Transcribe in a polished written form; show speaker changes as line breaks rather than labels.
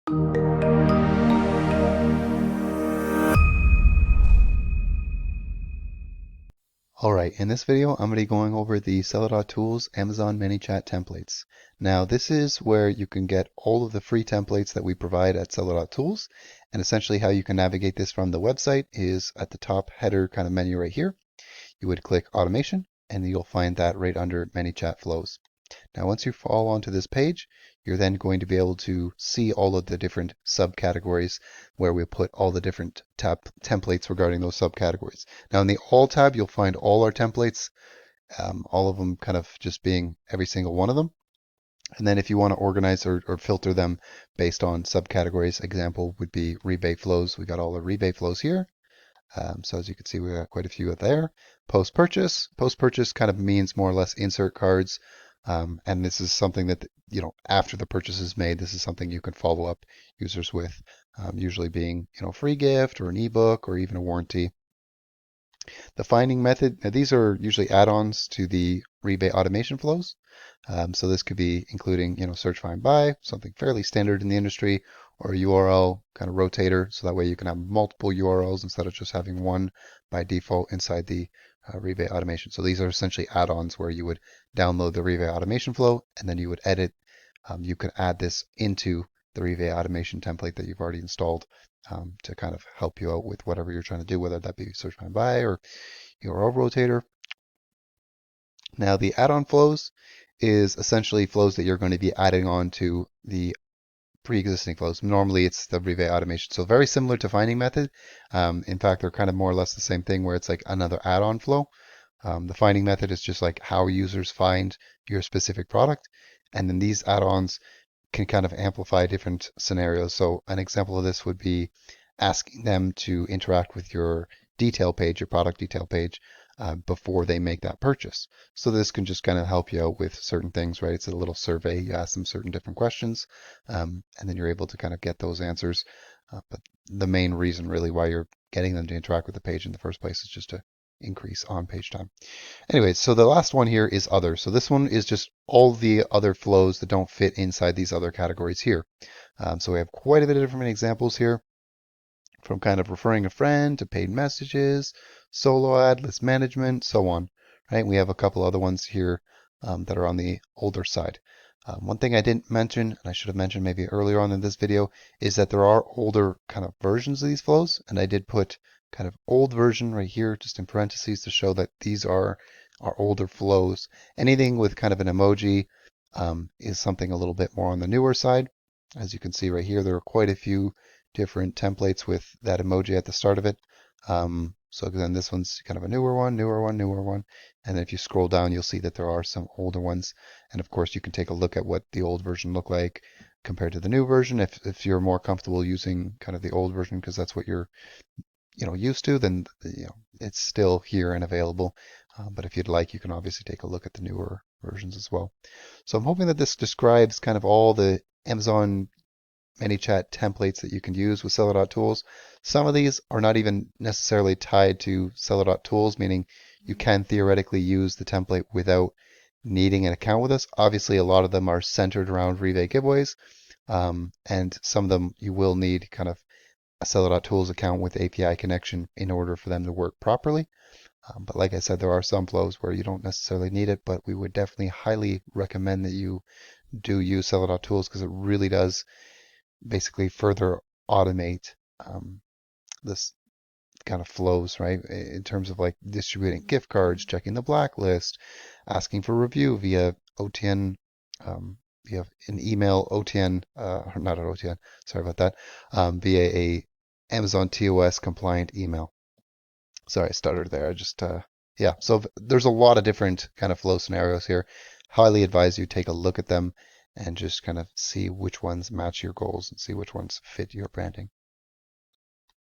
Alright, in this video I'm going to be going over the Seller.Tools Amazon ManyChat templates. Now this is where you can get all of the free templates that we provide at Seller.Tools, and essentially how you can navigate this from the website is at the top header kind of menu right here. You would click automation and you'll find that right under ManyChat flows. Now once you fall onto this page, you're then going to be able to see all of the different subcategories where we put all the different templates regarding those subcategories. Now in the All tab, you'll find all our templates, all of them kind of just being every single one of them. And then if you want to organize or filter them based on subcategories, example would be rebate flows. We got all the rebate flows here. So as you can see, we got quite a few there. Post-purchase. Post-purchase kind of means more or less insert cards. And this is something that, after the purchase is made, this is something you can follow up users with, usually being, free gift or an ebook or even a warranty. The finding method, now these are usually add-ons to the rebate automation flows. So this could be including, search, find, buy, something fairly standard in the industry, or a URL kind of rotator. So that way you can have multiple URLs instead of just having one by default inside the rebate automation. So these are essentially add-ons where you would download the rebate automation flow and then you would edit. You can add this into the rebate automation template that you've already installed to kind of help you out with whatever you're trying to do, whether that be search, find, buy, or URL rotator. Now the add-on flows is essentially flows that you're going to be adding on to the pre-existing flows. Normally it's the rebate automation. So very similar to finding method. In fact, they're kind of more or less the same thing where it's like another add-on flow. The finding method is just like how users find your specific product. And then these add-ons can kind of amplify different scenarios. So an example of this would be asking them to interact with your detail page, your product detail page, before they make that purchase. So this can just kind of help you out with certain things, right? It's a little survey. You ask them certain different questions, and then you're able to kind of get those answers. But the main reason really why you're getting them to interact with the page in the first place is just to increase on-page time. Anyways, so the last one here is other. So this one is just all the other flows that don't fit inside these other categories here. So we have quite a bit of different examples here, from kind of referring a friend to paid messages, solo ad, list management, so on. Right? We have a couple other ones here that are on the older side. One thing I didn't mention, and I should have mentioned maybe earlier on in this video, is that there are older kind of versions of these flows, and I did put kind of old version right here, just in parentheses, to show that these are our older flows. Anything with kind of an emoji is something a little bit more on the newer side. As you can see right here, there are quite a few different templates with that emoji at the start of it. So then this one's kind of a newer one. And then if you scroll down, you'll see that there are some older ones. And of course, you can take a look at what the old version looked like compared to the new version. If you're more comfortable using kind of the old version because that's what you're used to, then it's still here and available. But if you'd like, you can obviously take a look at the newer versions as well. So I'm hoping that this describes kind of all the Amazon ManyChat templates that you can use with Seller.Tools. Some of these are not even necessarily tied to Seller.Tools, meaning you can theoretically use the template without needing an account with us. Obviously, a lot of them are centered around rebate giveaways, and some of them you will need kind of a Seller.Tools account with API connection in order for them to work properly. But like I said, there are some flows where you don't necessarily need it, but we would definitely highly recommend that you do use Seller.Tools because it really does basically further automate this kind of flows, right? In terms of like distributing gift cards, checking the blacklist, asking for review via OTN, via an email OTN, or not an OTN, sorry about that, via a Amazon TOS compliant email. Sorry, I stuttered there. I just, yeah. So there's a lot of different kind of flow scenarios here. Highly advise you take a look at them and just kind of see which ones match your goals and see which ones fit your branding.